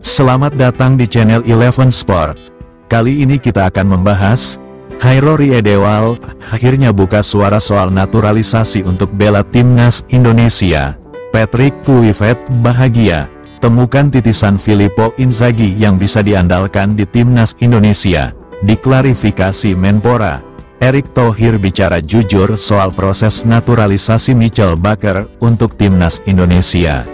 Selamat datang di channel Eleven Sport. Kali ini kita akan membahas Hairo Riedewald akhirnya buka suara soal naturalisasi untuk bela timnas Indonesia. Patrick Kluivert bahagia, temukan titisan Filippo Inzaghi yang bisa diandalkan di timnas Indonesia. Diklarifikasi Menpora, Erick Thohir bicara jujur soal proses naturalisasi Michel Bakker untuk timnas Indonesia.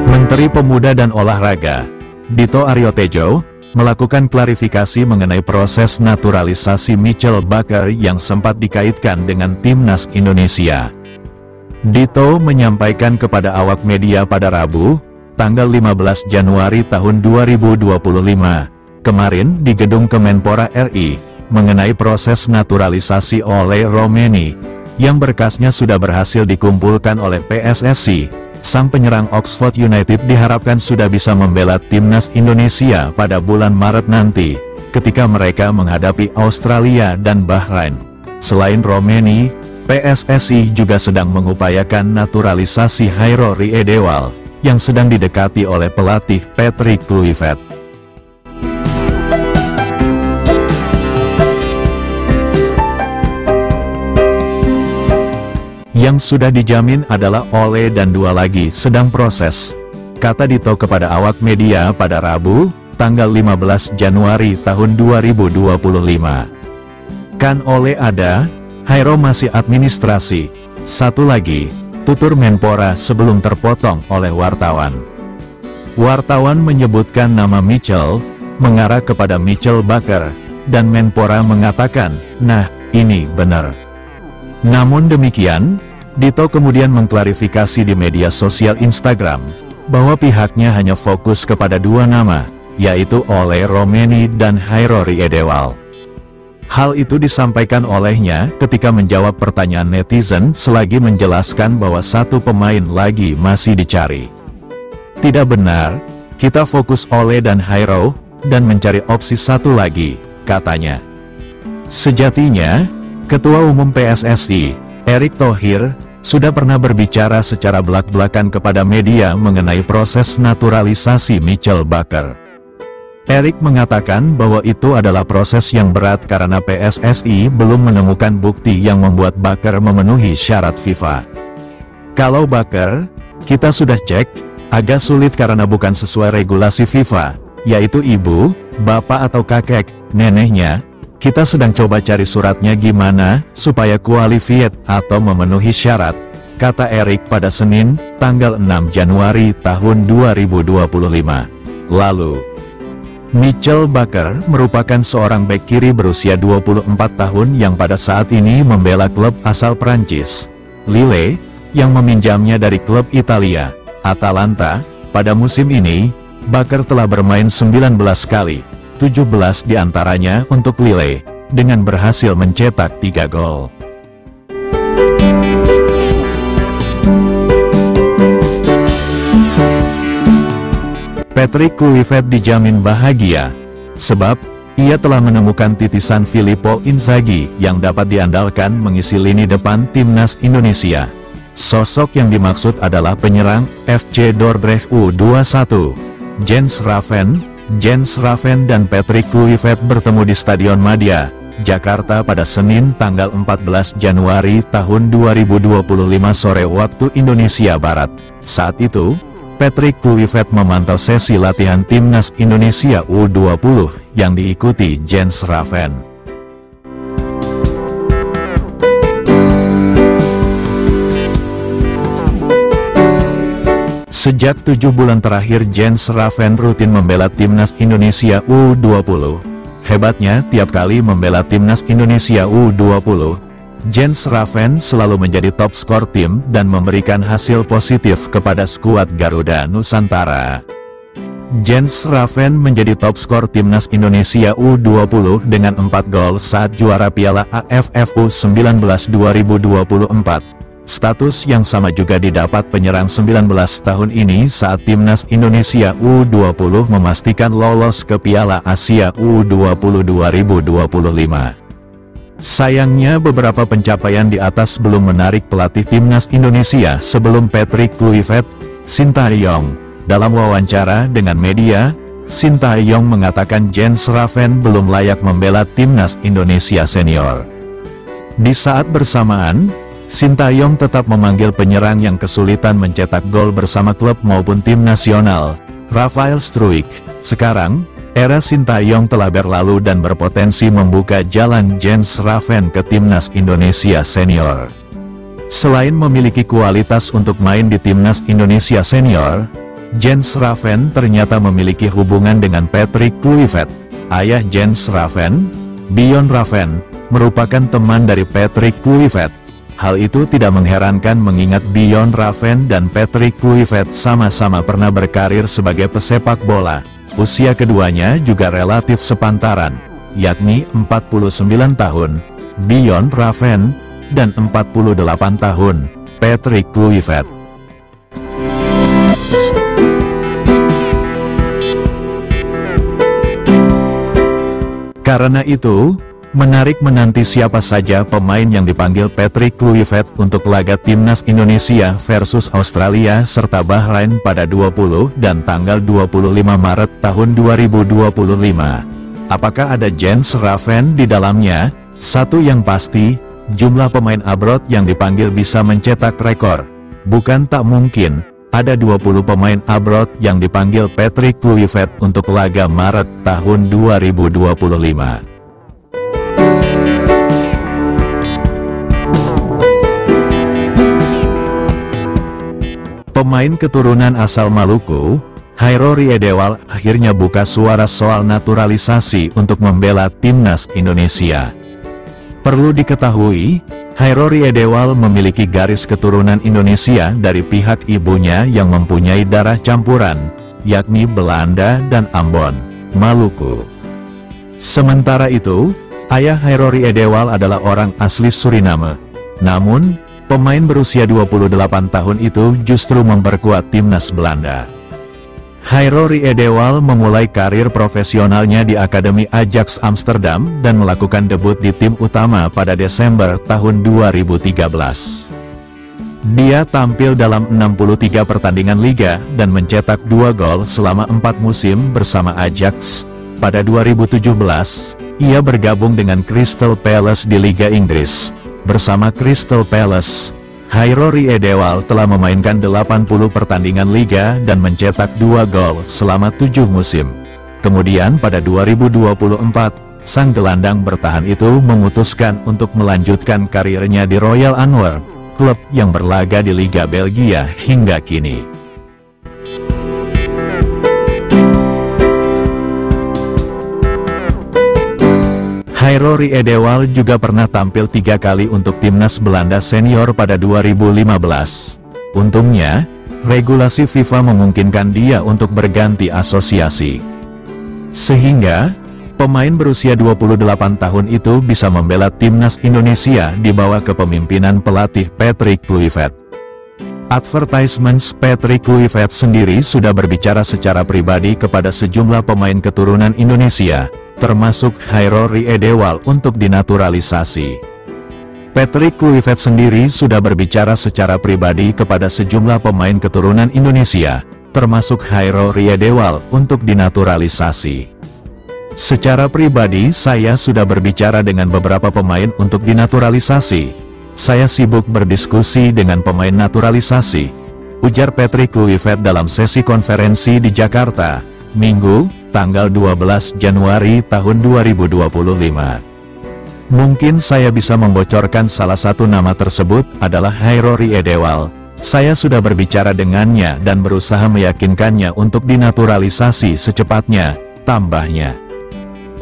Menteri Pemuda dan Olahraga, Dito Aryo Tejo, melakukan klarifikasi mengenai proses naturalisasi Michel Bakker yang sempat dikaitkan dengan timnas Indonesia. Dito menyampaikan kepada awak media pada Rabu, tanggal 15 Januari tahun 2025, kemarin di Gedung Kemenpora RI, mengenai proses naturalisasi oleh Romeni, yang berkasnya sudah berhasil dikumpulkan oleh PSSI. Sang penyerang Oxford United diharapkan sudah bisa membela timnas Indonesia pada bulan Maret nanti, ketika mereka menghadapi Australia dan Bahrain. Selain Romeni, PSSI juga sedang mengupayakan naturalisasi Hairo Riedewald, yang sedang didekati oleh pelatih Patrick Kluivert. Yang sudah dijamin adalah Ole dan dua lagi sedang proses, kata Dito kepada awak media pada Rabu, tanggal 15 Januari tahun 2025. Kan Ole ada, Hairo masih administrasi. Satu lagi, tutur Menpora sebelum terpotong oleh wartawan. Wartawan menyebutkan nama Michel, mengarah kepada Michel Bakker, dan Menpora mengatakan, nah, ini benar. Namun demikian, Dito kemudian mengklarifikasi di media sosial Instagram, bahwa pihaknya hanya fokus kepada dua nama, yaitu Ole Romeni dan Hairo Riedewald. Hal itu disampaikan olehnya ketika menjawab pertanyaan netizen selagi menjelaskan bahwa satu pemain lagi masih dicari. Tidak benar, kita fokus Ole dan Hairo, dan mencari opsi satu lagi, katanya. Sejatinya, Ketua Umum PSSI, Erick Thohir, sudah pernah berbicara secara belak-belakan kepada media mengenai proses naturalisasi Michel Bakker. Erick mengatakan bahwa itu adalah proses yang berat karena PSSI belum menemukan bukti yang membuat Bakker memenuhi syarat FIFA. Kalau Bakker, kita sudah cek, agak sulit karena bukan sesuai regulasi FIFA, yaitu ibu, bapak atau kakek, neneknya. Kita sedang coba cari suratnya gimana, supaya qualified atau memenuhi syarat, kata Erick pada Senin, tanggal 6 Januari tahun 2025. Lalu, Michel Bakker merupakan seorang bek kiri berusia 24 tahun yang pada saat ini membela klub asal Prancis, Lille, yang meminjamnya dari klub Italia, Atalanta. Pada musim ini, Bakker telah bermain 19 kali. 17 diantaranya untuk Lille, dengan berhasil mencetak 3 gol. Patrick Kluivert dijamin bahagia, sebab ia telah menemukan titisan Filippo Inzaghi yang dapat diandalkan mengisi lini depan timnas Indonesia. Sosok yang dimaksud adalah penyerang FC Dordrecht U21, Jens Raven dan Patrick Kluivert bertemu di Stadion Madia, Jakarta pada Senin tanggal 14 Januari tahun 2025 sore waktu Indonesia Barat. Saat itu, Patrick Kluivert memantau sesi latihan timnas Indonesia U20 yang diikuti Jens Raven. Sejak 7 bulan terakhir Jens Raven rutin membela timnas Indonesia U20. Hebatnya, tiap kali membela timnas Indonesia U20, Jens Raven selalu menjadi top skor tim dan memberikan hasil positif kepada skuad Garuda Nusantara. Jens Raven menjadi top skor timnas Indonesia U20 dengan 4 gol saat juara Piala AFF U19 2024. Status yang sama juga didapat penyerang 19 tahun ini saat Timnas Indonesia U20 memastikan lolos ke Piala Asia U20 2025. Sayangnya beberapa pencapaian di atas belum menarik pelatih Timnas Indonesia sebelum Patrick Kluivert. Sintayong, dalam wawancara dengan media, Sintayong mengatakan Jens Raven belum layak membela Timnas Indonesia senior. Di saat bersamaan, Sintayong tetap memanggil penyerang yang kesulitan mencetak gol bersama klub maupun tim nasional, Rafael Struijk. Sekarang, era Sintayong telah berlalu dan berpotensi membuka jalan Jens Raven ke Timnas Indonesia senior. Selain memiliki kualitas untuk main di Timnas Indonesia senior, Jens Raven ternyata memiliki hubungan dengan Patrick Kluivert. Ayah Jens Raven, Bjorn Raven, merupakan teman dari Patrick Kluivert. Hal itu tidak mengherankan mengingat Bjorn Raven dan Patrick Kluivert sama-sama pernah berkarir sebagai pesepak bola. Usia keduanya juga relatif sepantaran, yakni 49 tahun, Bjorn Raven, dan 48 tahun, Patrick Kluivert. Karena itu, menarik menanti siapa saja pemain yang dipanggil Patrick Kluivert untuk laga Timnas Indonesia versus Australia serta Bahrain pada 20 dan tanggal 25 Maret tahun 2025. Apakah ada Jens Raven di dalamnya? Satu yang pasti, jumlah pemain abroad yang dipanggil bisa mencetak rekor. Bukan tak mungkin, ada 20 pemain abroad yang dipanggil Patrick Kluivert untuk laga Maret tahun 2025. Pemain keturunan asal Maluku, Hairori Edewal akhirnya buka suara soal naturalisasi untuk membela Timnas Indonesia. Perlu diketahui, Hairori Edewal memiliki garis keturunan Indonesia dari pihak ibunya yang mempunyai darah campuran, yakni Belanda dan Ambon, Maluku. Sementara itu, ayah Hairori Edewal adalah orang asli Suriname. Namun, pemain berusia 28 tahun itu justru memperkuat timnas Belanda. Hairori Edewal memulai karir profesionalnya di Akademi Ajax Amsterdam dan melakukan debut di tim utama pada Desember tahun 2013. Dia tampil dalam 63 pertandingan liga dan mencetak 2 gol selama 4 musim bersama Ajax. Pada 2017, ia bergabung dengan Crystal Palace di Liga Inggris. Bersama Crystal Palace, Hairori Edewal telah memainkan 80 pertandingan liga dan mencetak 2 gol selama 7 musim. Kemudian pada 2024, sang gelandang bertahan itu memutuskan untuk melanjutkan karirnya di Royal Antwerp, klub yang berlaga di Liga Belgia hingga kini. Hairori Edewal juga pernah tampil 3 kali untuk timnas Belanda senior pada 2015. Untungnya, regulasi FIFA memungkinkan dia untuk berganti asosiasi. Sehingga, pemain berusia 28 tahun itu bisa membela timnas Indonesia di bawah kepemimpinan pelatih Patrick Kluivert. Advertisements Patrick Kluivert sendiri sudah berbicara secara pribadi kepada sejumlah pemain keturunan Indonesia, termasuk Hairori Edewal untuk dinaturalisasi. Patrick Kluivert sendiri sudah berbicara secara pribadi kepada sejumlah pemain keturunan Indonesia, termasuk Hairori Edewal untuk dinaturalisasi. Secara pribadi saya sudah berbicara dengan beberapa pemain untuk dinaturalisasi. Saya sibuk berdiskusi dengan pemain naturalisasi, ujar Patrick Kluivert dalam sesi konferensi di Jakarta, Minggu, tanggal 12 Januari tahun 2025. Mungkin saya bisa membocorkan salah satu nama tersebut adalah Hairori Edewal. Saya sudah berbicara dengannya dan berusaha meyakinkannya untuk dinaturalisasi secepatnya, tambahnya.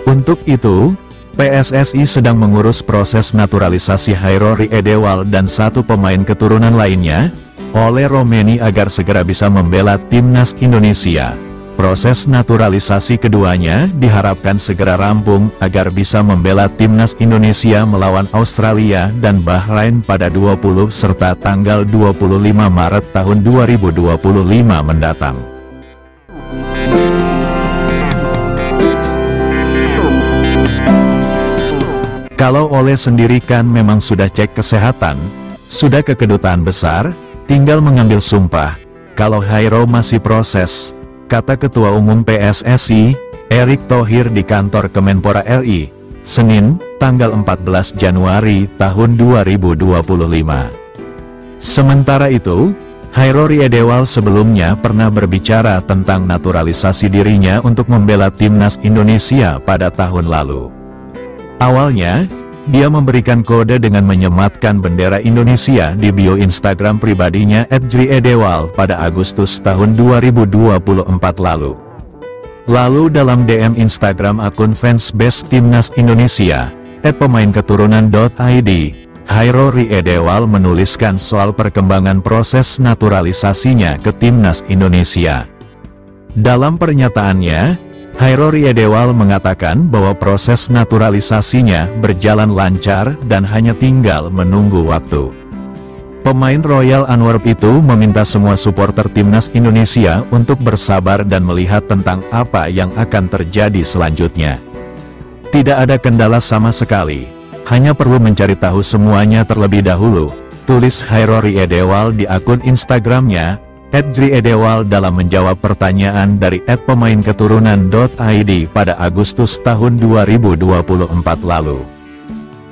Untuk itu, PSSI sedang mengurus proses naturalisasi Hairori Edewal dan satu pemain keturunan lainnya, Ole Romeni agar segera bisa membela timnas Indonesia. Proses naturalisasi keduanya diharapkan segera rampung agar bisa membela timnas Indonesia melawan Australia dan Bahrain pada 20 serta tanggal 25 Maret tahun 2025 mendatang. Kalau Ole sendiri kan memang sudah cek kesehatan, sudah ke kedutaan besar, tinggal mengambil sumpah. Kalau Hairo masih proses, kata Ketua Umum PSSI, Erick Thohir di kantor Kemenpora RI, Senin, tanggal 14 Januari tahun 2025. Sementara itu, Hairo Riedewal sebelumnya pernah berbicara tentang naturalisasi dirinya untuk membela timnas Indonesia pada tahun lalu. Awalnya, dia memberikan kode dengan menyematkan bendera Indonesia di bio Instagram pribadinya @JriEdewal pada Agustus tahun 2024 lalu. Lalu dalam DM Instagram akun fansbase Timnas Indonesia, @pemainketurunan.id, Hairo Riedewal menuliskan soal perkembangan proses naturalisasinya ke Timnas Indonesia. Dalam pernyataannya, Hairo Riedewal mengatakan bahwa proses naturalisasinya berjalan lancar dan hanya tinggal menunggu waktu. Pemain Royal Antwerp itu meminta semua supporter timnas Indonesia untuk bersabar dan melihat tentang apa yang akan terjadi selanjutnya. Tidak ada kendala sama sekali, hanya perlu mencari tahu semuanya terlebih dahulu, tulis Hairo Riedewal di akun Instagramnya, @JriEdewal dalam menjawab pertanyaan dari @pemainketurunan.id pada Agustus tahun 2024 lalu.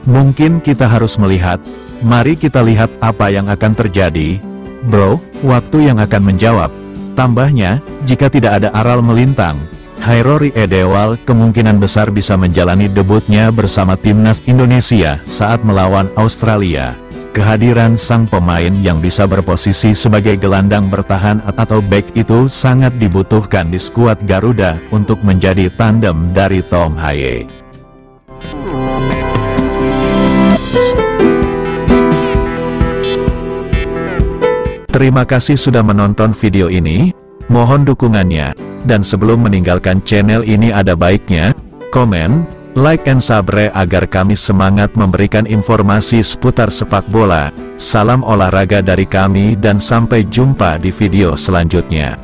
Mungkin kita harus melihat, mari kita lihat apa yang akan terjadi, bro, waktu yang akan menjawab. Tambahnya, jika tidak ada aral melintang, Hairo Riedewal kemungkinan besar bisa menjalani debutnya bersama timnas Indonesia saat melawan Australia. Kehadiran sang pemain yang bisa berposisi sebagai gelandang bertahan atau back itu sangat dibutuhkan di skuad Garuda untuk menjadi tandem dari Tom Haye. Terima kasih sudah menonton video ini, mohon dukungannya, dan sebelum meninggalkan channel ini ada baiknya, komen, like and subscribe agar kami semangat memberikan informasi seputar sepak bola. Salam olahraga dari kami dan sampai jumpa di video selanjutnya.